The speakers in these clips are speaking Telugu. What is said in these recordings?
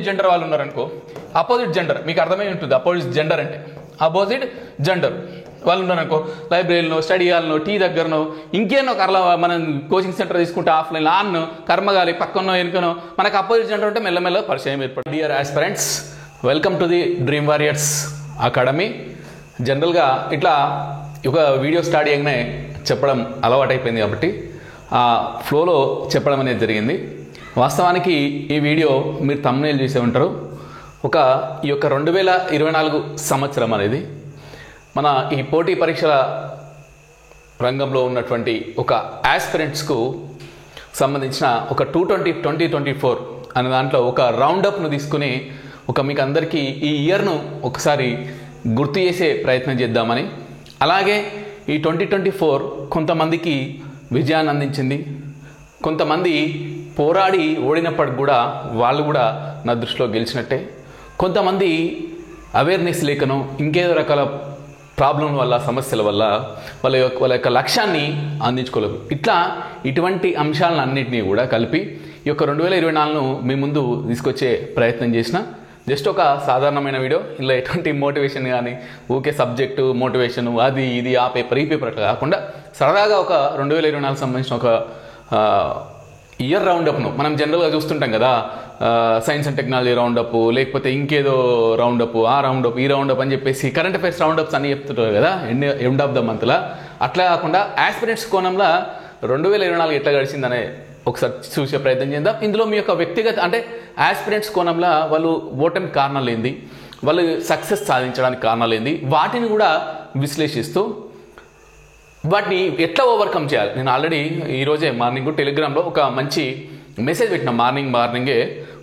జెండర్ వాళ్ళు ఉన్నారనుకో, అపోజిట్ జెండర్ మీకు అర్థమై ఉంటుంది. అపోజిట్ జెండర్ అంటే అపోజిట్ జెండర్ వాళ్ళు ఉన్నారనుకో, లైబ్రరీలో, స్టడీ హాల్లో, టీ దగ్గరనో, ఇంకేనో కర్ల మనం కోచింగ్ సెంటర్ తీసుకుంటే ఆఫ్లైన్ ఆన్ కర్మగాలి పక్కనో వెనుకనో మనకు అపోజిట్ జెండర్ ఉంటే మెల్లమెల్ల పరిచయం ఏర్పడుతుంది. Dear aspirants, welcome to the dream warriors academy. జనరల్గా ఇట్లా ఒక వీడియో స్టార్ట్ చేయగానే చెప్పడం అలవాటైపోయింది కాబట్టి ఆ ఫ్లోలో చెప్పడం అనేది జరిగింది. వాస్తవానికి ఈ వీడియో మీరు థంబ్నెయిల్ చూసే ఉంటారు. ఈ యొక్క 2024 సంవత్సరం అనేది మన ఈ పోటీ పరీక్షల రంగంలో ఉన్నటువంటి ఒక ఆస్పిరెంట్స్కు సంబంధించిన ఒక 2024 అనే దాంట్లో ఒక రౌండప్ను తీసుకుని మీకు అందరికీ ఈ ఇయర్ను ఒకసారి గుర్తు చేసే ప్రయత్నం చేద్దామని, అలాగే ఈ 2024 కొంతమందికి విజయాన్ని అందించింది, కొంతమంది పోరాడి ఓడినప్పటికి కూడా వాళ్ళు కూడా నా దృష్టిలో గెలిచినట్టే, కొంతమంది అవేర్నెస్ లేకనో ఇంకేదో రకాల ప్రాబ్లం వల్ల, సమస్యల వల్ల వాళ్ళ యొక్క లక్ష్యాన్ని అందించుకోలేరు. ఇటువంటి అంశాలను అన్నింటినీ కూడా కలిపి ఈ యొక్క 2024ను మీ ముందు తీసుకొచ్చే ప్రయత్నం చేసిన జస్ట్ ఒక సాధారణమైన వీడియో. ఇందులో ఎటువంటి మోటివేషన్ కానీ ఊకే సబ్జెక్టు మోటివేషన్ అది ఇది ఆ పేపర్ ఈ పేపర్ అట్లా కాకుండా సరదాగా ఒక 2024 సంబంధించిన ఒక ఇయర్ రౌండప్ను మనం జనరల్గా చూస్తుంటాం కదా, సైన్స్ అండ్ టెక్నాలజీ రౌండప్, లేకపోతే ఇంకేదో రౌండప్, ఆ రౌండప్, ఈ రౌండప్ అని చెప్పేసి కరెంట్ అఫైర్స్ రౌండప్స్ అని చెప్తుంటారు కదా ఎండ్ ఆఫ్ ద మంత్లా. అట్లా కాకుండా ఆస్పిరెంట్స్ కోణంలో 2024 ఎట్లా గడిచిందనే ఒకసారి చూసే ప్రయత్నం చేద్దాం. ఇందులో మీ యొక్క వ్యక్తిగత అంటే ఆస్పిరెంట్స్ కోణంలో వాళ్ళు ఓటమి కారణాలు ఏంది, వాళ్ళు సక్సెస్ సాధించడానికి కారణాలు ఏంది, వాటిని కూడా విశ్లేషిస్తూ వాటిని ఎట్లా ఓవర్కమ్ చేయాలి. నేను ఆల్రెడీ ఈరోజే మార్నింగ్ టెలిగ్రామ్లో ఒక మంచి మెసేజ్ పెట్టిన, మార్నింగే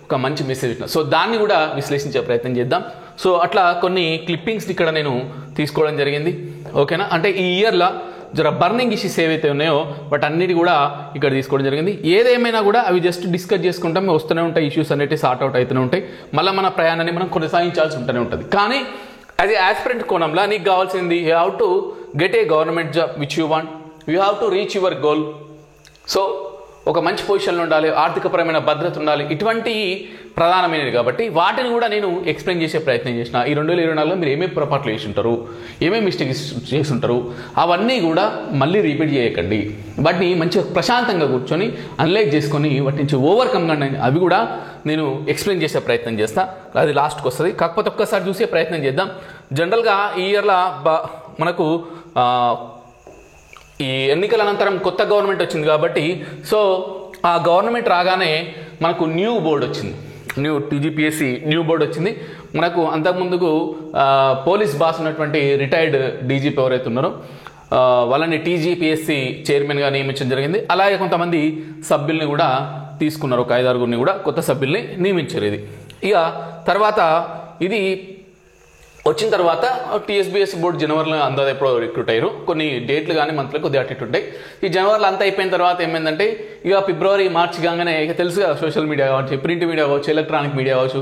ఒక మంచి మెసేజ్ పెట్టిన. సో దాన్ని కూడా విశ్లేషించే ప్రయత్నం చేద్దాం. సో అట్లా కొన్ని క్లిప్పింగ్స్ ఇక్కడ నేను తీసుకోవడం జరిగింది. ఓకేనా, అంటే ఈ ఇయర్లో జర బర్నింగ్ ఇష్యూస్ ఏవైతే ఉన్నాయో వాటి అన్నిటి కూడా ఇక్కడ తీసుకోవడం జరిగింది. ఏదేమైనా కూడా అవి జస్ట్ డిస్కస్ చేసుకుంటాం, వస్తూనే ఉంటాయి, ఇష్యూస్ అనేవి సార్ట్ అవుట్ అవుతూనే ఉంటాయి, మళ్ళీ మన ప్రయాణాన్ని మనం కొనసాగించాల్సి ఉంటూనే ఉంటుంది. కానీ అది ఆస్పిరెంట్ కోణంలో నీకు కావాల్సింది you have to get a government job which you want, you have to reach your goal. So ఒక మంచి పొజిషన్లో ఉండాలి, ఆర్థికపరమైన భద్రత ఉండాలి, ఇటువంటి ప్రధానమైనవి కాబట్టి వాటిని కూడా నేను ఎక్స్ప్లెయిన్ చేసే ప్రయత్నం చేసిన. ఈ 2024లో మీరు ఏమేమి పొరపాట్లు చేసి ఉంటారు, ఏమేమి మిస్టేక్స్ చేసి ఉంటారు, అవన్నీ కూడా మళ్ళీ రిపీట్ చేయకండి. వాటిని మంచిగా ప్రశాంతంగా కూర్చొని అనలైజ్ చేసుకొని వాటి నుంచి ఓవర్కమ్ కండి, అవి కూడా నేను ఎక్స్ప్లెయిన్ చేసే ప్రయత్నం చేస్తా. అది లాస్ట్కి వస్తుంది, కాకపోతే ఒక్కసారి చూసే ప్రయత్నం చేద్దాం. జనరల్గా ఈ ఇయర్లో మనకు ఈ ఎన్నికల అనంతరం కొత్త గవర్నమెంట్ వచ్చింది కాబట్టి సో ఆ గవర్నమెంట్ రాగానే మనకు న్యూ బోర్డు వచ్చింది, టీజీపీఎస్సీ న్యూ బోర్డు వచ్చింది. మనకు అంతకుముందుకు పోలీస్ బాస్ ఉన్నటువంటి రిటైర్డ్ డీజీపీ ఎవరైతే ఉన్నారో వాళ్ళని టీజీపీఎస్సీ చైర్మన్గా నియమించడం జరిగింది. అలాగే కొంతమంది సభ్యుల్ని కూడా తీసుకున్నారు, ఒక 5-6 కూడా కొత్త సభ్యుల్ని నియమించారు. ఇక తర్వాత ఇది వచ్చిన తర్వాత టీఎస్బీఎస్సీ బోర్డు జనవరిలో అందరూ ఎప్పుడో రిక్రూట్ అయ్యారు. కొన్ని డేట్లు కానీ మంత్లు కొద్దిగా అటు ఉంటాయి. ఈ జనవరిలో అంతా అయిపోయిన తర్వాత ఏమైందంటే ఇక ఫిబ్రవరి మార్చి కాగానే ఇక తెలుసు కదా, సోషల్ మీడియా కావచ్చు, ప్రింట్ మీడియా కావచ్చు, ఎలక్ట్రానిక్ మీడియా కావచ్చు,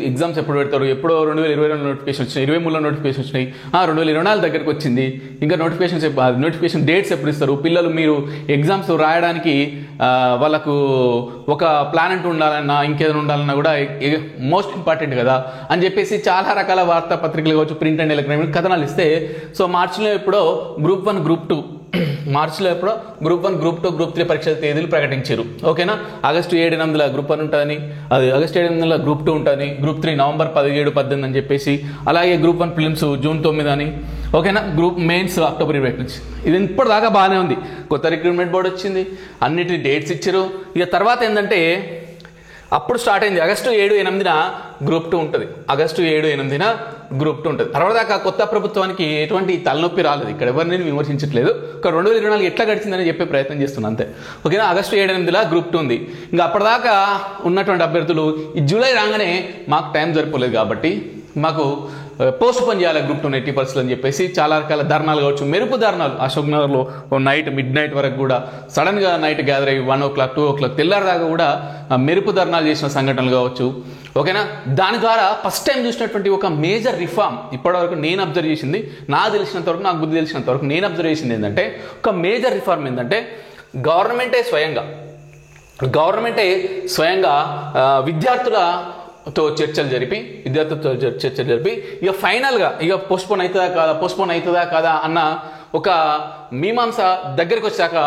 ఎగ్జామ్స్ ఎప్పుడు పెడతారు, ఎప్పుడో 2022 నోటిఫికేషన్ వచ్చినాయి, 23లో నోటిఫికేషన్ వచ్చినాయి, 2024 దగ్గరికి వచ్చింది, ఇంకా నోటిఫికేషన్ డేట్స్ ఎప్పుడు ఇస్తారు, పిల్లలు మీరు ఎగ్జామ్స్ రాయడానికి వాళ్ళకు ఒక ప్లాన్ అంటూ ఉండాలన్నా ఇంకేదైనా ఉండాలన్నా కూడా మోస్ట్ ఇంపార్టెంట్ కదా అని చెప్పేసి చాలా రకాల వార్తాపత్రికలు కావచ్చు, ప్రింట్ అండ్ ఎలక్ట్రానిక్ కథనాలు ఇస్తే సో మార్చిలో ఎప్పుడో గ్రూప్ 1 గ్రూప్ 2 గ్రూప్ 3 పరీక్షల తేదీలు ప్రకటించారు. ఓకేనా, ఆగస్టు 7-8 గ్రూప్ 1 ఉంటుందని, అది ఆగస్టు 7-8 గ్రూప్ 2 ఉంటుంది, గ్రూప్ 3 నవంబర్ 17-18 అని చెప్పేసి, అలాగే గ్రూప్ 1 ఫిలిమ్స్ జూన్ 9 అని, ఓకేనా, గ్రూప్ మెయిన్స్ అక్టోబర్ 20 నుంచి. ఇది ఇప్పటిదాకా బాగానే ఉంది. కొత్త రిక్రూట్మెంట్ బోర్డు వచ్చింది, అన్నిటి డేట్స్ ఇచ్చారు. ఇక తర్వాత ఏంటంటే అప్పుడు స్టార్ట్ అయింది ఆగస్టు 7-8 గ్రూప్ 2 ఉంటుంది, ఆగస్టు 7-8 గ్రూప్ 2 ఉంటుంది. తర్వాత దాకా కొత్త ప్రభుత్వానికి ఎటువంటి తలనొప్పి రాలేదు. ఇక్కడ ఎవరిని నేను విమర్శించట్లేదు, ఒక 2024 ఎట్లా గడిచిందని చెప్పే ప్రయత్నం చేస్తున్నాను అంతే. ఓకేనా, ఆగస్టు 7-8 గ్రూప్ 2 ఉంది. ఇంకా అప్పటిదాకా ఉన్నటువంటి అభ్యర్థులు ఈ జూలై రాగానే మాకు టైం సరిపోలేదు కాబట్టి మాకు పోస్ట్ పోన్ చేయాలి గ్రూప్ 2 80% అని చెప్పేసి చాలా రకాల ధర్నాలు కావచ్చు, మెరుపు ధర్నాలు అశోక్ నగర్లో మిడ్ నైట్ వరకు కూడా సడన్గా నైట్ గ్యాదర్ అయ్యి 1 o'clock 2 o'clock తెల్లారి దాకా కూడా మెరుపు ధర్నాలు చేసిన సంఘటనలు కావచ్చు. ఓకేనా, దాని ద్వారా ఫస్ట్ టైం చూసినటువంటి ఒక మేజర్ రిఫార్మ్ ఇప్పటివరకు నేను అబ్జర్వ్ చేసింది, నాకు తెలిసినంత వరకు, నాకు బుద్ధి తెలిసినంత వరకు నేను అబ్జర్వ్ చేసింది ఏంటంటే ఒక మేజర్ రిఫార్మ్ ఏంటంటే గవర్నమెంటే స్వయంగా విద్యార్థుల చర్చలు జరిపి ఇక ఫైనల్గా ఇక పోస్ట్పోన్ అవుతుందా కాదా అన్న ఒక మీమాంస దగ్గరికి వచ్చాక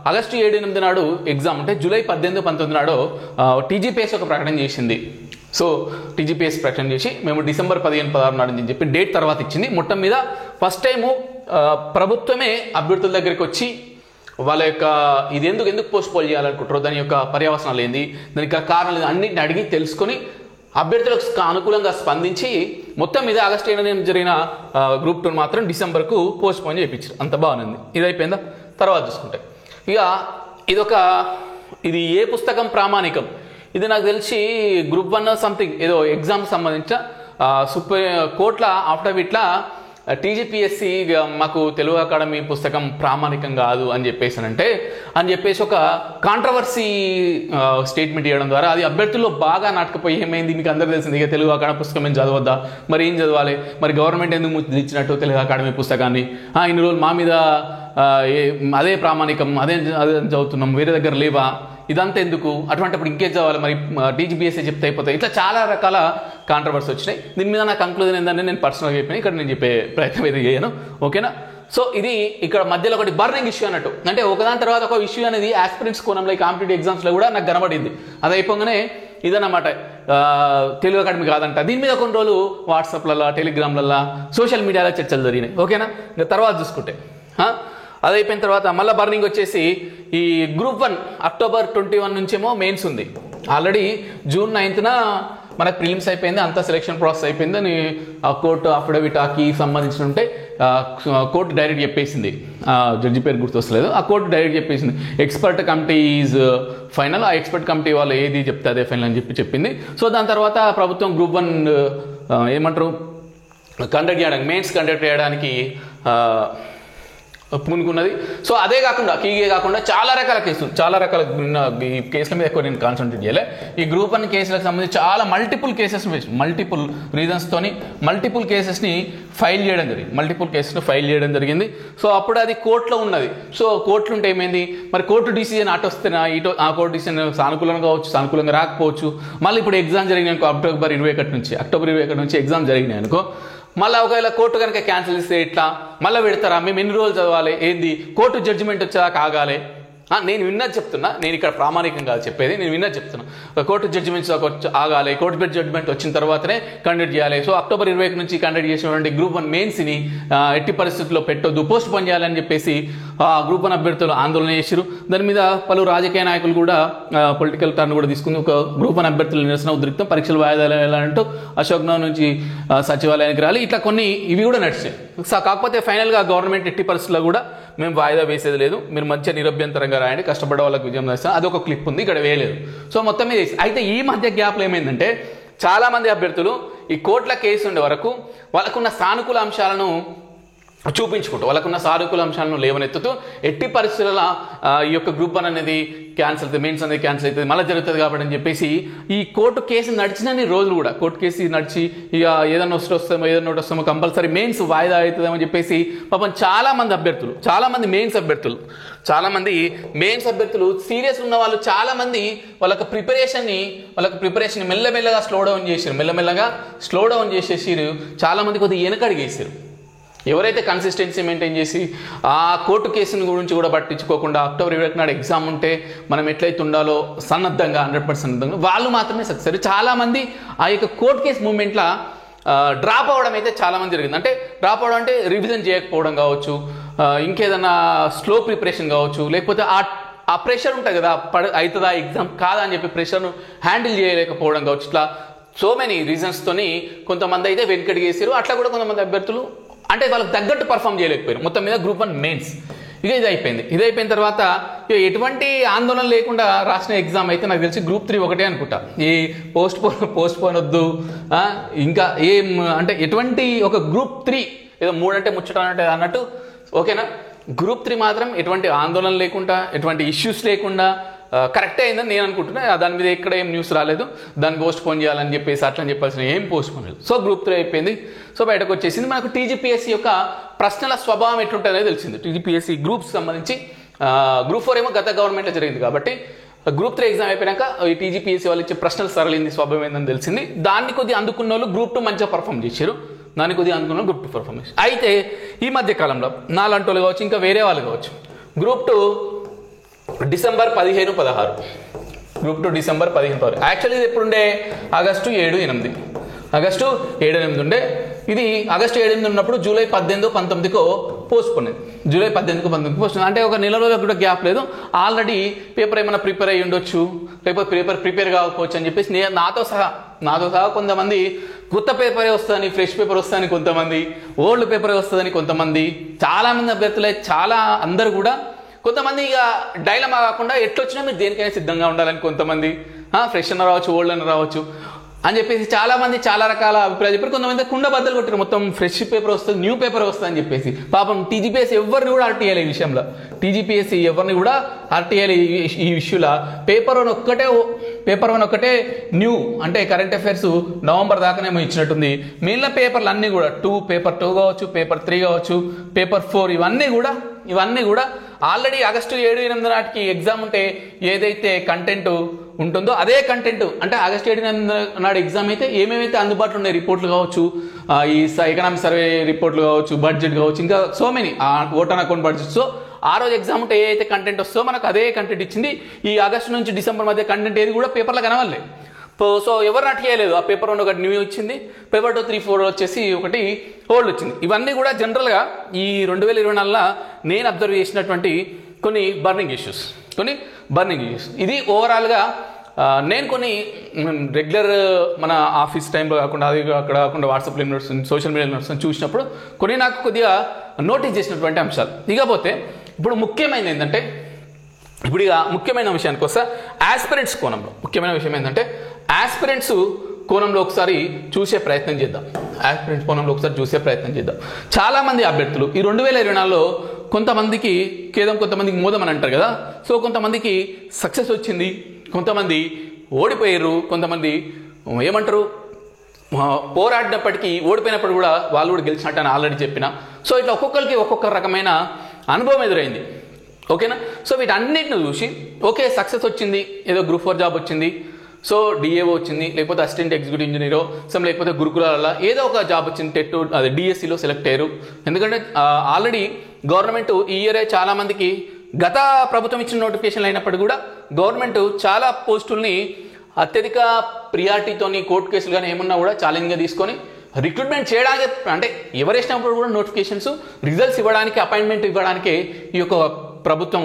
ఆగస్టు 7-8 నాడు ఎగ్జామ్ అంటే జూలై 18-19 నాడు టీజీపీఎస్ ఒక ప్రకటన చేసింది. సో టీజీపీఎస్ ప్రకటన చేసి మేము డిసెంబర్ 15-16 నాడు అని చెప్పి డేట్ తర్వాత ఇచ్చింది. మొత్తం మీద ఫస్ట్ టైము ప్రభుత్వమే అభ్యర్థుల దగ్గరికి వచ్చి వాళ్ళ యొక్క ఇది ఎందుకు పోస్ట్పోన్ చేయాలనుకుంటారో దాని యొక్క పర్యవసనాలు ఏంది, దానికి కారణాలు అన్నింటిని అడిగి తెలుసుకొని అభ్యర్థులకు అనుకూలంగా స్పందించి మొత్తం మీద ఆగస్టు 7 జరిగిన గ్రూప్ 2 మాత్రం డిసెంబర్కు పోస్ట్పోన్ చేయించారు. అంత బాగుంది. ఇది అయిపోయిందా? తర్వాత చూసుకుంటే ఇక ఇది ఏ పుస్తకం ప్రామాణికం, ఇది నాకు తెలిసి గ్రూప్ 1 సంథింగ్ ఏదో ఎగ్జామ్ సంబంధించిన కోర్టుల అఫిడవిట్లా టీజీపీఎస్సీ మాకు తెలుగు అకాడమీ పుస్తకం ప్రామాణికం కాదు అని చెప్పేసి ఒక కాంట్రవర్సీ స్టేట్మెంట్ ఇవ్వడం ద్వారా అది అభ్యర్థుల్లో బాగా నాటకపోయి ఏమైంది మీకు అందరూ తెలిసింది. ఇక తెలుగు అకాడమీ పుస్తకం ఏం చదవద్దా, మరి ఏం చదవాలి, మరి గవర్నమెంట్ ఎందుకు ఇచ్చినట్టు తెలుగు అకాడమీ పుస్తకాన్ని, ఇన్ని రోజులు మా మీద అదే ప్రామాణికం, అదే చదువుతున్నాం, వేరే దగ్గర లేవా, ఇదంతా ఎందుకు, అటువంటిప్పుడు ఇంకేం చదవాలి, మరి టీజీపీఎస్సీ చెప్తే అయిపోతాయి. ఇట్లా చాలా రకాల కాంట్రవర్సీ వచ్చినాయి. దీని మీద నా కంక్లూజన్ ఏంటంటే నేను పర్సనల్గా చెప్పిన ఇక్కడ నేను చెప్పే ప్రయత్నం అయితే చేయను. ఓకేనా? సో ఇది ఇక్కడ మధ్యలో ఒకటి బర్నింగ్ ఇష్యూ అన్నట్టు, అంటే ఒకదాని తర్వాత ఒక ఇష్యూ అనేది ఆస్పిరెంట్స్ కోణంలో కాంపిటేటివ్ ఎగ్జామ్స్లో కూడా నాకు కనబడింది. అది అయిపోగానే ఇదన్నమాట తెలుగు అకాడమీ కాదంట. దీని మీద కొన్ని రోజులు వాట్సాప్లలో, టెలిగ్రామ్లలో, సోషల్ మీడియాలో చర్చలు జరిగినాయి. ఓకేనా? ఇంకా తర్వాత చూసుకుంటే అది అయిపోయిన తర్వాత మళ్ళీ బర్నింగ్ వచ్చేసి ఈ గ్రూప్ 1 అక్టోబర్ 21 నుంచేమో మెయిన్స్ ఉంది. ఆల్రెడీ జూన్ 9న మనకు ప్రిలిమ్స్ అయిపోయింది, అంతా సెలెక్షన్ ప్రాసెస్ అయిపోయింది అని కోర్టు అఫిడవిట్ ఆకి సంబంధించిన ఉంటే కోర్టు డైరెక్ట్ చెప్పేసింది. జడ్జి పేరు గుర్తొస్తలేదు. ఆ కోర్టు డైరెక్ట్ చెప్పేసింది ఎక్స్పర్ట్ కమిటీ ఈజ్ ఫైనల్. ఆ ఎక్స్పర్ట్ కమిటీ వాళ్ళు ఏది చెప్తే అదే ఫైనల్ అని చెప్పింది. సో దాని తర్వాత ప్రభుత్వం గ్రూప్ 1 ఏమంటారు కండక్ట్ చేయడానికి, మెయిన్స్ కండక్ట్ చేయడానికి పూనుకున్నది. సో అదే కాకుండా చాలా రకాల ఈ కేసుల మీద ఎక్కువ నేను కాన్సన్ట్రేట్ చేయలే. ఈ గ్రూప్ 1 కేసులకు సంబంధించి చాలా మల్టిపుల్ రీజన్స్తోని మల్టిపుల్ కేసెస్ని ఫైల్ చేయడం జరిగింది. సో అప్పుడు అది కోర్టులో ఉన్నది. సో కోర్టులు ఉంటే ఏమైంది, మరి కోర్టు డిసిజన్ అటు వస్తేనా ఆ కోర్టు డిసిజన్ సానుకూలంగా కావచ్చు, సానుకూలంగా రాకపోవచ్చు. మళ్ళీ ఇప్పుడు ఎగ్జామ్ జరిగినాయి అనుకో, అక్టోబర్ 21 నుంచి ఎగ్జామ్ జరిగినాయి అనుకో, మళ్ళీ ఒకవేళ కోర్టు కనుక క్యాన్సిల్ చేస్తే ఇట్లా మళ్ళీ పెడతారా, మేము ఎన్ని రోజులు చదవాలి, ఏంది కోర్టు జడ్జిమెంట్ వచ్చాక ఆగాలి. నేను విన్నది చెప్తున్నా, నేను ఇక్కడ ప్రామాణికం కాదు చెప్పేది, నేను విన్నది చెప్తున్నా. కోర్టు జడ్జిమెంట్స్ ఆగాలి, కోర్టు జడ్జిమెంట్ వచ్చిన తర్వాతనే కండక్ట్ చేయాలి. సో అక్టోబర్ 21 నుంచి కండక్ట్ చేసినటువంటి గ్రూప్ 1 మెయిన్స్ని ఎట్టి పరిస్థితుల్లో పెట్టొద్దు, పోస్ట్ పోన్ చేయాలని చెప్పేసి గ్రూప్ 1 అభ్యర్థులు ఆందోళన చేశారు. దాని మీద పలు రాజకీయ నాయకులు కూడా పొలిటికల్ టర్న్ కూడా తీసుకుని ఒక గ్రూప్ 1 అభ్యర్థుల నిరసన ఉద్రిక్తం, పరీక్షలు వాయిదా వేయాలంటూ అశోక్ నగర్ నుంచి సచివాలయానికి రాలి, ఇట్లా కొన్ని ఇవి కూడా నడిచాయి. కాకపోతే ఫైనల్గా గవర్నమెంట్ ఎట్టి పరిస్థితుల్లో కూడా మేము వాయిదా వేసేది లేదు, మీరు మంచిగా నిరభ్యంతరంగా రాయండి, కష్టపడ్డ వాళ్ళకి విజయం చేస్తాం, అదొక క్లిప్ ఉంది, ఇక్కడ వేయలేదు. సో మొత్తం మీద అయితే ఈ మధ్య గ్యాప్లో ఏమైందంటే చాలా మంది అభ్యర్థులు ఈ కోర్టుల కేసు ఉండే వరకు వాళ్ళకున్న సానుకూల అంశాలను చూపించుకుంటూ, వాళ్ళకున్న సానుకూల అంశాలను లేవనెత్తుతూ ఎట్టి పరిస్థితుల ఈ యొక్క గ్రూప్ 1 అనేది క్యాన్సిల్ అవుతుంది, మెయిన్స్ అనేది క్యాన్సిల్ అవుతుంది, మళ్ళీ జరుగుతుంది కాబట్టి అని చెప్పేసి ఈ కోర్టు కేసు నడిచినన్ని రోజులు కూడా కోర్టు కేసు నడిచి ఇక ఏదైనా వస్తామో కంపల్సరీ మెయిన్స్ వాయిదా అవుతుందేమో చెప్పేసి పాపం చాలా మంది మెయిన్స్ అభ్యర్థులు సీరియస్ ఉన్న వాళ్ళు చాలా మంది వాళ్ళకి ప్రిపరేషన్ మెల్లమెల్లగా స్లో డౌన్ చేసేసి చాలా మంది కొద్దిగా వెనకడిగేసారు. ఎవరైతే కన్సిస్టెన్సీ మెయింటైన్ చేసి ఆ కోర్టు కేసుని గురించి కూడా పట్టించుకోకుండా అక్టోబర్ 21 నాడు ఎగ్జామ్ ఉంటే మనం ఎట్లయితే ఉండాలో సన్నద్ధంగా 100% వాళ్ళు మాత్రమే సక్సెస్. చాలామంది ఆ యొక్క కోర్టు కేసు మూమెంట్లో డ్రాప్ అవ్వడం అయితే చాలామంది జరిగింది. అంటే డ్రాప్ అవ్వడం అంటే రివిజన్ చేయకపోవడం కావచ్చు, ఇంకేదన్నా స్లో ప్రిపరేషన్ కావచ్చు, లేకపోతే ఆ ప్రెషర్ ఉంటుంది కదా, అవుతుందా ఎగ్జామ్ కాదా అని చెప్పి ప్రెషర్ను హ్యాండిల్ చేయలేకపోవడం కావచ్చు. ఇట్లా సో మెనీ రీజన్స్తోని కొంతమంది అయితే వెనకడిగేసారు. అట్లా కూడా కొంతమంది అభ్యర్థులు అంటే వాళ్ళకి తగ్గట్టు పర్ఫామ్ చేయలేకపోయారు. మొత్తం మీద గ్రూప్ 1 మెయిన్స్ ఇక ఇది అయిపోయిన తర్వాత ఎటువంటి ఆందోళన లేకుండా రాసిన ఎగ్జామ్ అయితే నాకు తెలిసి గ్రూప్ 3 ఒకటే అనుకుంటా. ఈ పోస్ట్ పోన్ వద్దు, ఇంకా ఏం అంటే ఎటువంటి ఒక గ్రూప్ 3 ఏదో 3 అంటే ముచ్చట అన్నట్టు. ఓకేనా? గ్రూప్ 3 మాత్రం ఎటువంటి ఆందోళన లేకుండా, ఎటువంటి ఇష్యూస్ లేకుండా కరెక్టే అయిందని నేను అనుకుంటున్నా. దాని మీద ఎక్కడ ఏం న్యూస్ రాలేదు, దాన్ని పోస్ట్ పోన్ చేయాలని చెప్పేసి అట్లా అని చెప్పాల్సిన ఏం పోస్ట్ పోన్ లేదు. సో గ్రూప్ 3 అయిపోయింది. సో బయటకు వచ్చేసింది. మనకు టీజీపీఎస్సీ యొక్క ప్రశ్నల స్వభావం ఎట్లుంటుందో తెలిసింది. టీజీపీఎస్సీ గ్రూప్స్ సంబంధించి గ్రూప్ 4 ఏమో గత గవర్నమెంట్లో జరిగింది కాబట్టి గ్రూప్ 3 ఎగ్జామ్ అయిపోయాక ఈ టీజీపీఎస్సీ వాళ్ళు ఇచ్చే ప్రశ్నలు సరళింది స్వభావం ఏందని తెలిసింది. దాన్ని కొద్దిగా అందుకున్న వాళ్ళు గ్రూప్ 2 మంచిగా పర్ఫామ్ చేశారు, దాన్ని కొద్దిగా అందుకున్న గ్రూప్ 2 పర్ఫామ్ చేశారు. అయితే ఈ మధ్య కాలంలో నాలాంటి వాళ్ళు కావచ్చు, ఇంకా వేరే వాళ్ళు కావచ్చు, group 2 December 15-16, group 2 December 15-16. Actually ఇది ఎప్పుడుండే ఆగస్టు 7-8, ఆగస్టు 7-8 ఉండే. ఇది ఆగస్టు 7-8 ఉన్నప్పుడు జూలై 18-19 పోస్ట్ పోయింది. జూలై 18-19 పోస్ట్, అంటే ఒక నెల రోజులకు కూడా గ్యాప్ లేదు. ఆల్రెడీ పేపర్ ఏమైనా ప్రిపేర్ అయ్యి ఉండొచ్చు, లేకపోతే పేపర్ ప్రిపేర్ కాకపోవచ్చు అని చెప్పేసి నాతో సహా కొంతమంది కొత్త పేపరే వస్తుందని, ఫ్రెష్ పేపర్ వస్తుందని కొంతమంది, ఓల్డ్ పేపరే వస్తుందని కొంతమంది, చాలామంది అభ్యర్థులే అందరూ కూడా కొంతమంది ఇక డైలమా కాకుండా ఎట్లొచ్చినా మీరు దేనికైనా సిద్ధంగా ఉండాలని కొంతమంది, ఫ్రెష్ అన్న రావచ్చు, ఓల్డ్ అన్న రావచ్చు అని చెప్పేసి చాలామంది చాలా రకాల అభిప్రాయాలు చెప్పారు. కొంతమంది కుండ బద్దలు కొట్టారు, మొత్తం ఫ్రెష్ పేపర్ వస్తుంది, న్యూ పేపర్ వస్తుంది అని చెప్పేసి. పాపం టీజీపీఎస్సీ ఎవరిని కూడా హర్ట్ చేయాలి ఈ విషయంలో, టీజీపీఎస్సీ ఎవరిని కూడా హర్ట్ చేయాలి ఈ ఇష్యూలో. పేపర్ వన్ ఒక్కటే న్యూ, అంటే కరెంట్ అఫైర్స్ నవంబర్ దాకానేమో ఇచ్చినట్టుంది. మిగిలిన పేపర్లు అన్నీ కూడా పేపర్ 2 కావచ్చు, పేపర్ 3 కావచ్చు, పేపర్ 4 ఇవన్నీ కూడా ఆల్రెడీ ఆగస్టు 7-8 నాటికి ఎగ్జామ్ ఉంటే ఏదైతే కంటెంట్ ఉంటుందో అదే కంటెంట్, అంటే ఆగస్టు 7 నాడు ఎగ్జామ్ అయితే ఏమేమైతే అందుబాటులో ఉన్నాయి, రిపోర్ట్లు కావచ్చు, ఈ ఎకనామిక్ సర్వే రిపోర్ట్లు కావచ్చు, బడ్జెట్ కావచ్చు, ఇంకా so many voter account budget. So ఆ రోజు ఎగ్జామ్ ఉంటే ఏదైతే కంటెంట్ వస్తుందో మనకు అదే కంటెంట్ ఇచ్చింది. ఈ ఆగస్టు నుంచి డిసెంబర్ మధ్య కంటెంట్ ఏది కూడా పేపర్లో కనవాలి. సో ఎవరు నట్ చేయలేదు. ఆ పేపర్ 1 ఒకటి న్యూ వచ్చింది, పేపర్ 2, 3, 4 వచ్చేసి ఒకటి ఓల్డ్ వచ్చింది. ఇవన్నీ కూడా జనరల్గా ఈ 2024లో నేను అబ్జర్వ్ చేసినటువంటి కొన్ని బర్నింగ్ ఇష్యూస్. ఇది ఓవరాల్గా నేను కొన్ని రెగ్యులర్ మన ఆఫీస్ టైంలో కాకుండా, అది అక్కడ కాకుండా వాట్సాప్లో నడుస్తుంది, సోషల్ మీడియాలో నడుస్తుంది, చూసినప్పుడు కొన్ని నాకు కొద్దిగా నోటీస్ చేసినటువంటి అంశాలు. ఇకపోతే ఇప్పుడు ముఖ్యమైనది ఏంటంటే, ముఖ్యమైన విషయానికి వస్తే ఆస్పిరెంట్స్ కోణంలో ముఖ్యమైన విషయం ఏంటంటే, ఆస్పిరెంట్స్ కోణంలో ఒకసారి చూసే ప్రయత్నం చేద్దాం. చాలా మంది అభ్యర్థులు ఈ 2024లో కొంతమందికి ఖేదం, కొంతమందికి మోదం అని అంటారు కదా. సో కొంతమందికి సక్సెస్ వచ్చింది, కొంతమంది ఓడిపోయారు, కొంతమంది ఏమంటారు పోరాడినప్పటికీ ఓడిపోయినప్పుడు కూడా వాళ్ళు కూడా గెలిచినట్టు అని ఆల్రెడీ చెప్పిన. సో ఇట్లా ఒక్కొక్కరికి ఒక్కొక్క రకమైన అనుభవం ఎదురైంది. ఓకేనా. సో వీటన్నిటిని చూసి ఓకే సక్సెస్ వచ్చింది, ఏదో గ్రూప్ 4 జాబ్ వచ్చింది, సో డిఏఓ వచ్చింది, లేకపోతే అసిస్టెంట్ ఎగ్జిక్యూటివ్ ఇంజనీరో లేకపోతే గురుకులాల ఏదో ఒక జాబ్ వచ్చింది, టెట్ అది డిఎస్సిలో సెలెక్ట్ అయ్యారు. ఎందుకంటే ఆల్రెడీ గవర్నమెంట్ ఈ ఇయరే చాలా మందికి గత ప్రభుత్వం ఇచ్చిన నోటిఫికేషన్లు అయినప్పటికీ కూడా గవర్నమెంట్ చాలా పోస్టుల్ని అత్యధిక ప్రియారిటీతోని కోర్టు కేసులు కానీ ఏమన్నా కూడా ఛాలెంజ్గా తీసుకొని రిక్రూట్మెంట్ చేయడానికి, అంటే ఎవరు వేసినప్పుడు కూడా నోటిఫికేషన్స్ రిజల్ట్స్ ఇవ్వడానికి, అపాయింట్మెంట్ ఇవ్వడానికి ఈ యొక్క ప్రభుత్వం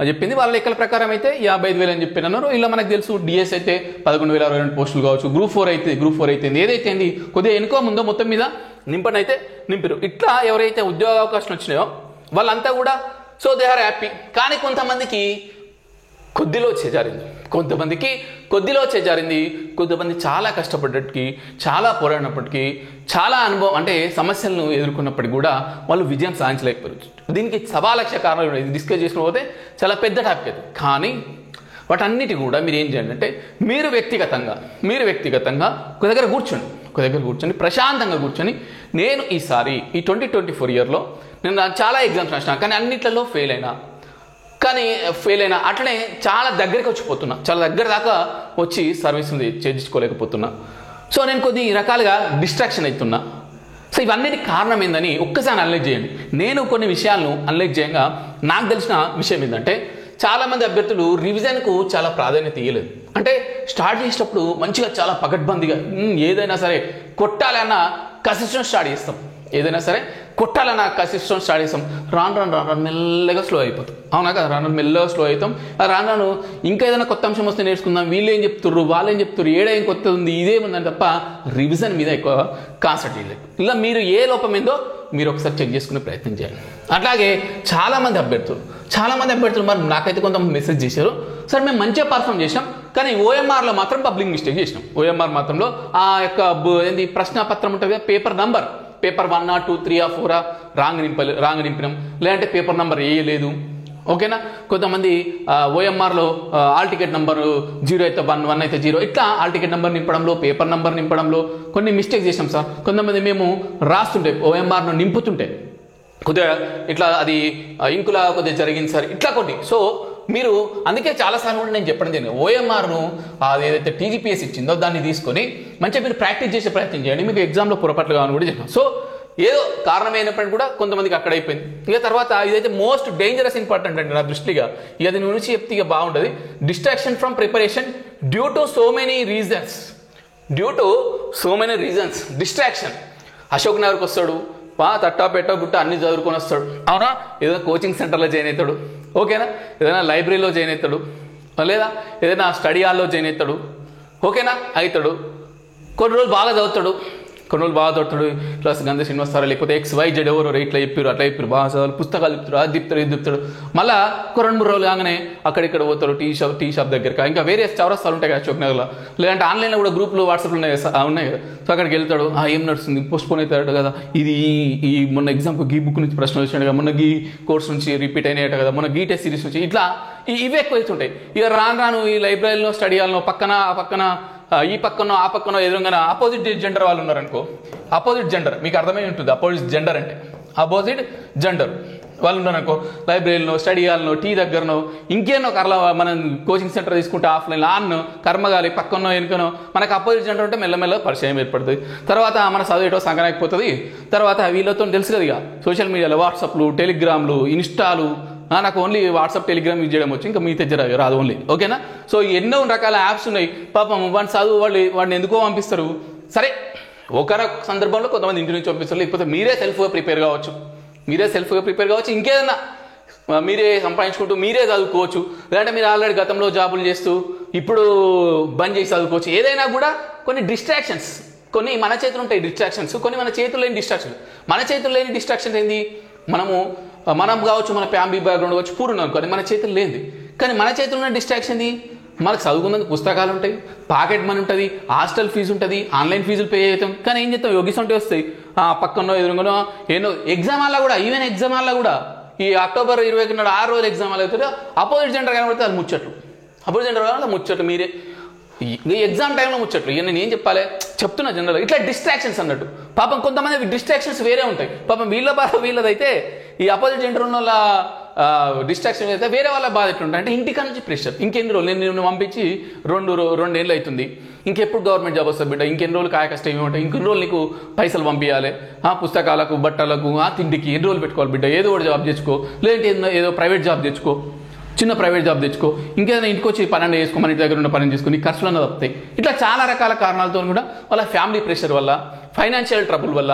చెప్పింది. వాళ్ళ లెక్కల ప్రకారం అయితే 55,000 అని చెప్పినారు. ఇలా మనకు తెలుసు డిఎస్ అయితే 11,062 పోస్టులు కావచ్చు, గ్రూప్ 4 అయితే ఏదైతే కొద్దిగా ఎన్నుకో ముందో మొత్తం మీద నింపారు. ఇట్లా ఎవరైతే ఉద్యోగ అవకాశం వచ్చినాయో వాళ్ళంతా కూడా సో దే ఆర్ హ్యాపీ. కానీ కొంతమందికి కొద్దిలో చేజారింది, కొంతమంది చాలా కష్టపడ్డప్పటికీ, చాలా పోరాడినప్పటికీ, చాలా అనుభవం అంటే సమస్యలను ఎదుర్కొన్నప్పటికీ కూడా వాళ్ళు విజయం సాధించలేకపోయారు. దీనికి సవాలక్ష కారణాలు ఇది డిస్కస్ చేసుకుని పోతే చాలా పెద్ద టాపిక్ అది. కానీ వాటన్నిటి కూడా మీరు ఏం చేయండి అంటే, మీరు వ్యక్తిగతంగా ఒక దగ్గర కూర్చొని ప్రశాంతంగా కూర్చొని, నేను ఈసారి ఈ 2024 ఇయర్లో నేను చాలా ఎగ్జామ్స్ రాసిన, కానీ అన్నిట్లలో ఫెయిల్ అయినా అట్లనే చాలా దగ్గరికి వచ్చిపోతున్నా, చాలా దగ్గర దాకా వచ్చి సర్వీసులు చేయించుకోలేకపోతున్నా. సో నేను కొద్ది రకాలుగా డిస్ట్రాక్షన్ అవుతున్నా. సో ఇవన్నిటి కారణం ఏందని ఒక్కసారి అనలైజ్ చేయండి. నేను కొన్ని విషయాలను అనలైజ్ చేయంగా నాకు తెలిసిన విషయం ఏంటంటే, చాలామంది అభ్యర్థులు రివిజన్కు చాలా ప్రాధాన్యత ఇవ్వలేదు. అంటే స్టార్ట్ చేసేటప్పుడు మంచిగా చాలా పకడ్బందీగా ఏదైనా సరే కొట్టాలన్న కసిస్టం స్టార్ట్ చేస్తాం, రాను మెల్లగా స్లో అయిపోతాం. అవునా కదా, మెల్లగా స్లో అవుతాం. రాను ఇంకా ఏదైనా కొత్త అంశం వస్తే నేర్చుకుందాం, వీళ్ళు ఏం చెప్తుర్రు, వాళ్ళు ఏం చెప్తుర్రు, ఏం కొత్తది ఉంది, ఇదేముందని తప్ప రివిజన్ మీద ఎక్కువ కాన్సన్ట్రేట్ చేయలేదు. ఇలా మీరు ఏ లోపం ఏందో మీరు ఒకసారి చెక్ చేసుకునే ప్రయత్నం చేయండి. అట్లాగే చాలామంది అభ్యర్థులు మరి నాకైతే కొంతమంది మెసేజ్ చేశారు, సార్ మేము మంచిగా పర్ఫామ్ చేసాం, కానీ ఓఎంఆర్లో మాత్రం పబ్లిక్ మిస్టేక్ చేసినాం. ఓఎంఆర్ మాత్రంలో ఆ యొక్క ప్రశ్న పత్రం ఉంటుంది కదా, పేపర్ 1, 2, 3, 4 రాంగ్ నింపినాం, లేదంటే పేపర్ నెంబర్ వేయలేదు. ఓకేనా. కొంతమంది ఓఎంఆర్లో ఆల్ టికెట్ నెంబర్ 0 అయితే 1 అయితే 0, ఇట్లా ఆల్ టికెట్ నెంబర్ నింపడంలో, పేపర్ నెంబర్ నింపడంలో కొన్ని మిస్టేక్ చేసాం సార్. కొంతమంది మేము రాస్తుంటే ఓఎంఆర్ను నింపుతుంటే కొద్దిగా ఇట్లా అది ఇంకులా కొద్దిగా జరిగింది సార్, ఇట్లా కొన్ని. సో మీరు అందుకే చాలాసార్లు కూడా నేను చెప్పడం జరిగింది, ఓఎంఆర్ను అది ఏదైతే టీజీపీఎస్ ఇచ్చిందో దాన్ని తీసుకొని మంచిగా మీరు ప్రాక్టీస్ చేసే ప్రయత్నం చేయండి, మీకు ఎగ్జామ్లో పొరపాట్లు కావాలని కూడా చెప్పాను. సో ఏదో కారణమైనప్పటికీ కూడా కొంతమందికి అక్కడ అయిపోయింది. ఇక తర్వాత ఇదైతే మోస్ట్ డేంజరస్ ఇంపార్టెంట్ అండి నా దృష్టిగా. ఇక దీని గురించి చెప్తే ఇక బాగుంటుంది. Distraction from preparation due to so many reasons. Distraction. Ashok నగర్కి వస్తాడు, తట్టా పెట్టో గుట్ట అన్ని చదువుకొని వస్తాడు, అవునా? ఏదైనా కోచింగ్ సెంటర్లో జాయిన్ అవుతాడు, ఓకేనా? ఏదైనా లైబ్రరీలో జాయిన్ అవుతాడు, లేదా ఏదైనా స్టడీ హాల్లో జాయిన్ అవుతాడు, ఓకేనా? అవుతాడు. కొన్ని రోజులు బాగా చదువుతాడు, ప్లస్ గంధ శ్రీనివాస్ సార్ లేకపోతే XYZ ఎవరో ఇట్లా చెప్పారు అట్లా చెప్పారు, బాగా చదువు పుస్తకాలు చెప్తారు, అది చెప్తారు ఇది చెప్తాడు. మళ్ళీ ఒక 2-3 రోజులు కాగానే అక్కడిక్కడ పోతారు టీ షాప్ దగ్గర, ఇంకా వేరే చౌరస్తాలు ఉంటాయి కదా అశోక్ నగర్లో, లేదంటే ఆన్లైన్లో కూడా గ్రూప్లు వాట్సాప్లో ఉన్నాయి కదా. సో అక్కడికి వెళ్తాడు, ఏం నడుస్తుంది, పోస్ట్పోన్ అవుతాడు కదా, ఇది ఈ మొన్న ఎగ్జామ్కి గీ బుక్ నుంచి ప్రశ్న వచ్చినాడు కదా, మొన్న గీ కోర్స్ నుంచి రిపీట్ అయినాయట కదా, మొన్న గీ టెస్ట్ సిరీస్ నుంచి, ఇట్లా ఇవి ఎక్కువ అవుతుంటాయి. ఇక రాను ఈ లైబ్రరీలో స్టడీ హాల్లో పక్కన ఈ పక్కనో ఆ పక్కనో ఎదురుగా ఆపోజిట్ జెండర్ వాళ్ళు ఉన్నారనుకో, ఆపోజిట్ జెండర్ మీకు అర్థమై ఉంటుంది. అపోజిట్ జెండర్ అంటే ఆపోజిట్ జెండర్ వాళ్ళు ఉన్నారనుకో, లైబ్రరీలో స్టడీ హాల్లో టీ దగ్గరనో ఇంకేనో మనం కోచింగ్ సెంటర్ తీసుకుంటే ఆఫ్లైన్ ఆన్ను కర్మగాలి పక్కనో వెనుకనో మనకు అపోజిట్ జెండర్ ఉంటే మెల్లమెల్ల పరిచయం ఏర్పడుతుంది. తర్వాత మన చదివేటో సంగనైపోతుంది. తర్వాత వీళ్ళతో తెలుసు కదా ఇక సోషల్ మీడియాలో వాట్సాప్లు, టెలిగ్రామ్లు, ఇన్స్టాలు, నాకు ఓన్లీ వాట్సాప్ టెలిగ్రామ్ యూజ్ చేయడం వచ్చు, ఇంకా మీ దగ్గర రాదు ఓన్లీ, ఓకేనా? సో ఎన్నో రకాల యాప్స్ ఉన్నాయి. పాపం వాడిని చదువు వాడిని ఎందుకో పంపిస్తారు. సరే, ఒకరొక సందర్భంలో కొంతమంది ఇంటి నుంచి పంపిస్తారు, లేకపోతే మీరే సెల్ఫ్గా ప్రిపేర్ కావచ్చు, ఇంకేదన్నా మీరే సంపాదించుకుంటూ మీరే చదువుకోవచ్చు, లేదంటే మీరు ఆల్రెడీ గతంలో జాబులు చేస్తూ ఇప్పుడు బంద్ చేసి చదువుకోవచ్చు. ఏదైనా కూడా కొన్ని డిస్ట్రాక్షన్స్, కొన్ని మన చేతులు ఉంటాయి డిస్ట్రాక్షన్స్, కొన్ని మన చేతులు లేని డిస్ట్రాక్షన్స్. మన చేతులు లేని డిస్ట్రాక్షన్స్ ఏంది? మనం కావచ్చు, మన ఫ్యామిలీ బ్యాక్గ్రౌండ్ కావచ్చు, పూర్ణ అనుకోని మన చేతులు లేనిది. కానీ మన చేతుల్లో ఉన్న డిస్ట్రాక్షన్ ఏంది? మనకు చదువుకున్నందుకు పుస్తకాలు ఉంటాయి, పాకెట్ మనీ ఉంటుంది, హాస్టల్ ఫీజు ఉంటుంది, ఆన్లైన్ ఫీజులు పే అవుతాం. కానీ ఏం చేస్తాం? యోగిస్తుంటే వస్తాయి పక్కనో ఎదురుగానో ఏనో. ఎగ్జామ్ హాల్లో కూడా, ఈవెన్ ఎగ్జామ్ హాల్లో కూడా ఈ అక్టోబర్ 20 నాడు 6 రోజులు ఎగ్జామ్ హాల్ అవుతుంది, అపోజిట్ జెండర్ కనబడితే అది ముచ్చట్లు, అపోజిట్ జెండర్ కావాలి ముచ్చట్లు, మీరే ఈ ఎగ్జామ్ టైంలో ముచ్చట్లు. ఇక నేను ఏం చెప్పాలి చెప్తున్నా జనరల్గా, ఇట్లా డిస్ట్రాక్షన్స్ అన్నట్టు. పాపం కొంతమంది డిస్ట్రాక్షన్స్ వేరే ఉంటాయి. పాపం వీళ్ళదైతే ఈ అపోజిట్ జెండర్ ఉన్న వాళ్ళ డిస్ట్రాక్షన్ అయితే వేరే వాళ్ళ బాధ ఎట్లుంటాయి అంటే, ఇంటికా నుంచి ప్రెషర్. ఇంకెన్ని రోజులు నేను పంపించి 2 ఏళ్ళు అవుతుంది, ఇంకెప్పుడు గవర్నమెంట్ జాబ్ వస్తుంది బిడ్డ, ఇంకెన్ని రోజులు కాయ కష్టం ఏమి ఉంటాయి, ఇంకెన్ని రోజులు నీకు పైసలు పంపించాలి, పుస్తకాలకు, బట్టలకు, తిండికి ఎన్ని రోజులు పెట్టుకోవాలి బిడ్డ, ఏదో ఒకటి జాబ్ తెచ్చుకో, లేదంటే ఏదో ప్రైవేట్ జాబ్ తెచ్చుకో, చిన్న ప్రైవేట్ జాబ్ తెచ్చుకో, ఇంకేదైనా ఇంటికి వచ్చి పని చేసుకో, మన ఇంటి దగ్గర ఉన్న పని చేసుకుని ఖర్చులు అన్నది తప్పుతాయి. ఇట్లా చాలా రకాల కారణాలతో కూడా వాళ్ళ ఫ్యామిలీ ప్రెషర్ వల్ల, ఫైనాన్షియల్ ట్రబుల్ వల్ల,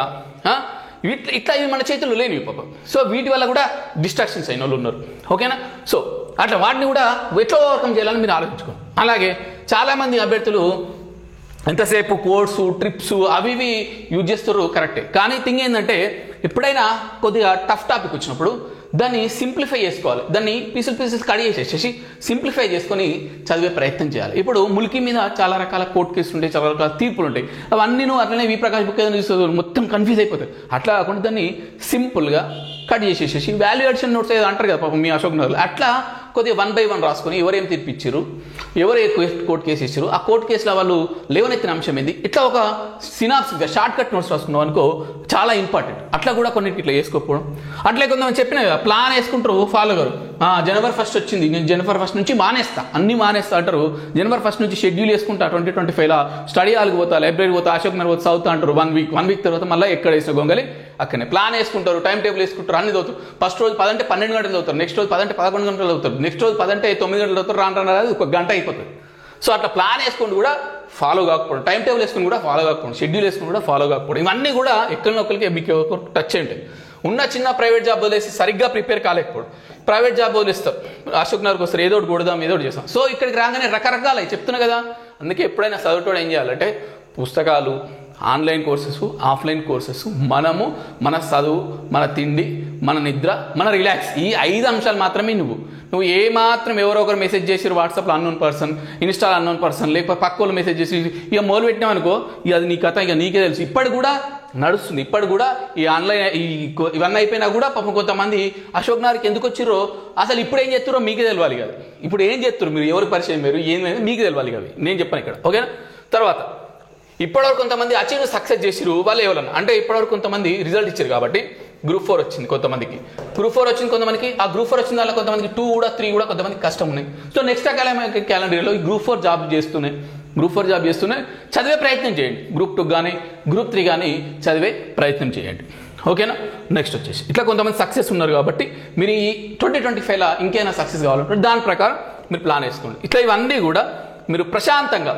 ఇట్లా ఇవి మన చేతుల్లో లేనివి పాపం. సో వీటి వల్ల కూడా డిస్ట్రాక్షన్స్ అయిన వాళ్ళు ఉన్నారు, ఓకేనా? సో అట్లా వాటిని కూడా ఎట్లా ఓవర్కమ్ చేయాలని మీరు ఆలోచించుకోండి. అలాగే చాలామంది అభ్యర్థులు ఎంతసేపు కోర్సు, ట్రిప్స్ అవి ఇవి యూజ్ చేస్తారు, కరెక్టే. కానీ థింగ్ ఏంటంటే, ఎప్పుడైనా కొద్దిగా టఫ్ టాపిక్ వచ్చినప్పుడు దాన్ని సింప్లిఫై చేసుకోవాలి, దాన్ని పీసెస్ కట్ చేసేసి సింప్లిఫై చేసుకొని చదివే ప్రయత్నం చేయాలి. ఇప్పుడు ముల్కీ మీద చాలా రకాల కోర్టు కేసులు ఉంటాయి, చాలా రకాల తీర్పులు ఉంటాయి, అవన్నీ నువ్వు అట్లనే విప్రకాష్ బుక్ ఏదైనా చూస్తే మొత్తం కన్ఫ్యూజ్ అయిపోతుంది. అట్లా కాకుండా దాన్ని సింపుల్గా కట్ చేసేసి వాల్యూ అడిషన్ నోట్స్ ఏదో అంటారు కదా పాపం మీ అశోక్ నగర్లో, అట్లా కొద్దిగా 1 by 1 రాసుకొని ఎవరేం తీర్పిచ్చారు, ఎవరు కోర్టు కేసు ఇచ్చారు, ఆ కోర్టు కేసులో వాళ్ళు లేవనెత్తిన అంశం ఏంది, ఇట్లా ఒక సినాప్సిస్గా షార్ట్ కట్ నోట్స్ రాసుకున్నాం అనుకో, చాలా ఇంపార్టెంట్. అట్లా కూడా కొన్నిటి ఇట్లా వేసుకోకపోవడం. అట్లే కొంతమంది చెప్పిన కదా, ప్లాన్ వేసుకుంటారు ఫాలో గారు, జనవరి 1 వచ్చింది, నేను జనవరి 1 నుంచి అన్ని మానేస్తా అంటారు. జనవరి 1 నుంచి షెడ్యూల్ వేసుకుంటా, 2025 స్టడీ హాల్కి పోతా, లైబ్రరీ పోతా, అశోక్ నగర్ పోతా, చదువుతా అంటారు. 1 వీక్ తర్వాత మళ్ళీ ఎక్కడ వేసిన గొంగలి అక్కడనే ప్లాన్ వేసుకుంటారు, టైం టేబుల్ వేసుకుంటారు, అన్ని చదువుతారు. ఫస్ట్ రోజు 10 అంటే 12 గంటలు చదువుతారు, నెక్స్ట్ రోజు 10 అంటే 11 గంటలు చదువుతారు, నెక్స్ట్ రోజు 10 అంటే 9 గంటలు చదువుతారు, రాను 1 గంట అయిపోతుంది. సో అట్లా ప్లాన్ వేసుకుని కూడా ఫాలో కాకపోవడం, టైం టేబుల్ వేసుకుని కూడా ఫాలో కాకపోవడం, షెడ్యూల్ వేసుకుని కూడా ఫాలో కాకపోవడం, ఇవన్నీ కూడా ఎక్కడినొక్కరికి మీకు టచ్ ఉంటాయి. ఉన్న చిన్న ప్రైవేట్ జాబ్ వదిలేసి సరిగ్గా ప్రిపేర్ కాలేకపోవడం, ప్రైవేట్ జాబ్ వదిలేస్తారు, అశోక్ నగర్కి వస్తారు, ఏదో ఒకటి కొడదాం, ఏదో ఒకటి చేస్తాం. సో ఇక్కడికి రాగానే రకరకాల చెప్తున్నా కదా. అందుకే ఎప్పుడైనా చదువుకోవడం ఏం చేయాలంటే, పుస్తకాలు, ఆన్లైన్ కోర్సెస్, ఆఫ్లైన్ కోర్సెస్, మన చదువు, మన తిండి, మన నిద్ర, మన రిలాక్స్, ఈ 5 అంశాలు మాత్రమే. నువ్వు ఏ మాత్రం ఎవరో ఒకరు మెసేజ్ చేసిరు వాట్సాప్లో అన్నోన్ పర్సన్, ఇన్స్టాలో అన్నోన్ పర్సన్, లేకపోతే పక్క వాళ్ళు మెసేజ్ చేసి ఇక మొదలు పెట్టినాం అనుకో, ఇక అది నీ కథ ఇక నీకే తెలుసు. ఇప్పటి కూడా నడుస్తుంది, ఇప్పటి కూడా ఈ ఆన్లైన్ ఇవన్నీ అయిపోయినా కూడా పాపం కొంతమంది అశోక్ నగర్కి ఎందుకు వచ్చిర్రో అసలు ఇప్పుడు ఏం చేస్తారో మీకే తెలియాలి కదా. ఇప్పుడు ఏం చేస్తారు మీరు, ఎవరు పరిచయం మీరు, ఏమైనా మీకు తెలియాలి కదా. నేను చెప్పాను ఇక్కడ, ఓకేనా? తర్వాత ఇప్పటివరకు కొంతమంది అచీవ్ సక్సెస్ చేసిరు, వాళ్ళు ఎవరన్నా అంటే ఇప్పటివరకు కొంతమంది రిజల్ట్ ఇచ్చారు కాబట్టి గ్రూప్ 4 వచ్చింది కొంతమందికి, గ్రూప్ 4 వచ్చింది కొంతమందికి, ఆ గ్రూప్ 4 వచ్చిన దానిలో కొంతమందికి 2 కూడా 3 కూడా కొంతమందికి కష్టం ఉన్నాయి. సో నెక్స్ట్ క్యాలెండర్ ఇయర్లో ఈ గ్రూప్ 4 జాబ్ చేస్తూనే చదివే ప్రయత్నం చేయండి. గ్రూప్ 2 కానీ గ్రూప్ 3 కానీ చదివే ప్రయత్నం చేయండి. ఓకేనా? నెక్స్ట్ వచ్చేసి ఇట్లా కొంతమంది సక్సెస్ ఉన్నారు కాబట్టి మీరు ఈ 2025లో ఇంకేమైనా సక్సెస్ కావాలంటే దాని ప్రకారం మీరు ప్లాన్ వేసుకోండి. ఇట్లా ఇవన్నీ కూడా మీరు ప్రశాంతంగా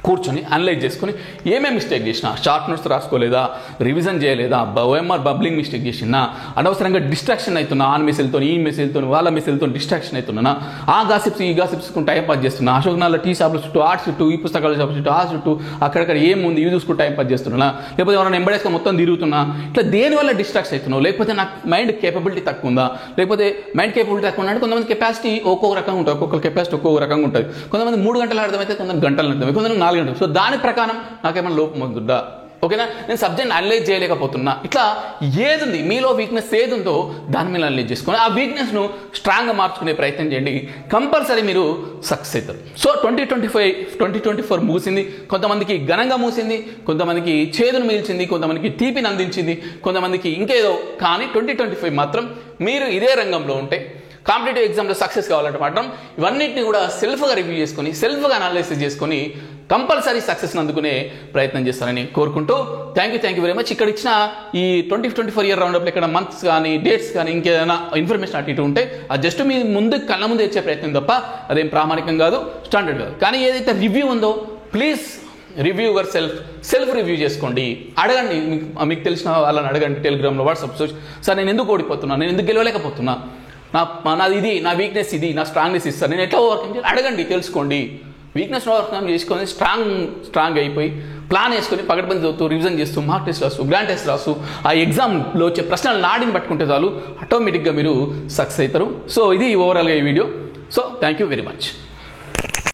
కూర్చొని అనలైజ్ చేసుకుని ఏమేమి మిస్టేక్ చేసినా, షార్ట్ నోట్స్ రాసుకోలేదా, రివిజన్ చేయలేదా, ఓఎంఆర్ బబ్లింగ్ మిస్టేక్ చేసినా, అనవసరంగా డిస్ట్రాక్షన్ అవుతున్నా, ఆన్ మెసేజ్తో ఈ మెసేజ్తో వాళ్ళ మెసేజ్తో డిస్ట్రాక్షన్ అవుతున్నా, ఆ గాసిప్స్ ఈ గాసిప్స్ టైం పాస్ చేస్తున్నా, అశోక్నాల టీ షాప్ల చుట్టూ ఆర్ట్స్ చుట్టూ ఈ పుస్తకాల షాప్ చుట్టూ ఆ చుట్టూ అక్కడక్కడ ఏముంది ఇవి చూసుకుంటూ టైం పాస్ చేస్తున్నా, లేకపోతే ఎవరైనా ఎంబడేసుకొని మొత్తం తిరుగుతున్నా, ఇట్లా దేనివల్ల డిస్ట్రాక్ట్ అవుతున్నావు, లేకపోతే నాకు మైండ్ కేపబిలిటీ తక్కువ ఉందా, లేకపోతే మైండ్ కేపబిలిటీ తక్కువ ఉందంటే కొంతమంది కెపాసిటీ ఒక్కొక్క రకంగా ఉంటుంది, ఒక్కొక్క కెపాసిటీ ఒక్కొక్క రకంగా ఉంటుంది. కొంతమంది 3 గంటలు అర్థమైతే, కొంతమంది గంటలు అర్థమైతే, కొంతమంది 4 గంటలు. సో దాని ప్రకారం నాకేమైనా లోపం ఉందా, ఓకేనా? నేను సబ్జెక్ట్ అనలైజ్ చేయలేకపోతున్నా, ఇట్లా ఏది ఉంది మీలో వీక్నెస్ ఏది ఉందో దాని మీద అనలైజ్ చేసుకొని ఆ వీక్నెస్ను స్ట్రాంగ్గా మార్చుకునే ప్రయత్నం చేయండి. కంపల్సరీ మీరు సక్సెస్ అవుతారు. సో 2024 ముగిసింది. కొంతమందికి ఘనంగా ముగిసింది, కొంతమందికి చేదును మిగిల్చింది, కొంతమందికి తీపిని అందించింది, కొంతమందికి ఇంకేదో. కానీ 2025 మాత్రం మీరు ఇదే రంగంలో ఉంటే కాంపిటేటివ్ ఎగ్జామ్లో సక్సెస్ కావాలంటే మాత్రం ఇవన్నింటినీ కూడా సెల్ఫ్గా రివ్యూ చేసుకొని సెల్ఫ్గా అనాలిసిస్ చేసుకొని కంపల్సరీ సక్సెస్ని అందుకునే ప్రయత్నం చేస్తారని కోరుకుంటూ థ్యాంక్ యూ వెరీ మచ్. ఇక్కడ ఇచ్చిన ఈ 2024 ఇయర్ రౌండప్లో ఇక్కడ మంత్స్ కానీ డేట్స్ కానీ ఇంకేదైనా ఇన్ఫర్మేషన్ అటు ఇటు ఉంటే అది జస్ట్ మీ కళ్ళ ముందు ఇచ్చే ప్రయత్నం తప్ప అదేం ప్రామాణికం కాదు, స్టాండర్డ్ కాదు. కానీ ఏదైతే రివ్యూ ఉందో please review your self review చేసుకోండి. అడగండి, మీకు తెలిసిన వాళ్ళని అడగండి. టెలిగ్రామ్లో, వాట్సాప్ సార్ నేను ఎందుకు ఓడిపోతున్నా, నేను ఎందుకు గెలవలేకపోతున్నా, నాది ఇది, నా వీక్నెస్ ఇది, నా స్ట్రాంగ్నెస్ ఇస్తాను, నేను ఎట్లా ఓవర్కమ్ చేయాలి అడగండి, తెలుసుకోండి. వీక్నెస్ ఓవర్కమ్ చేసుకొని స్ట్రాంగ్ అయిపోయి ప్లాన్ వేసుకొని పగడబంది చదువుతూ రివిజన్ చేస్తూ మార్క్ టెస్ట్ రాస్తూ గ్రాండ్ టెస్ట్ రాస్తూ ఆ ఎగ్జామ్లో వచ్చే ప్రశ్నలు నాడిని పట్టుకుంటే చాలు, ఆటోమేటిక్గా మీరు సక్సెస్ అవుతారు. సో ఇది ఓవరాల్గా ఈ video. So thank you very much.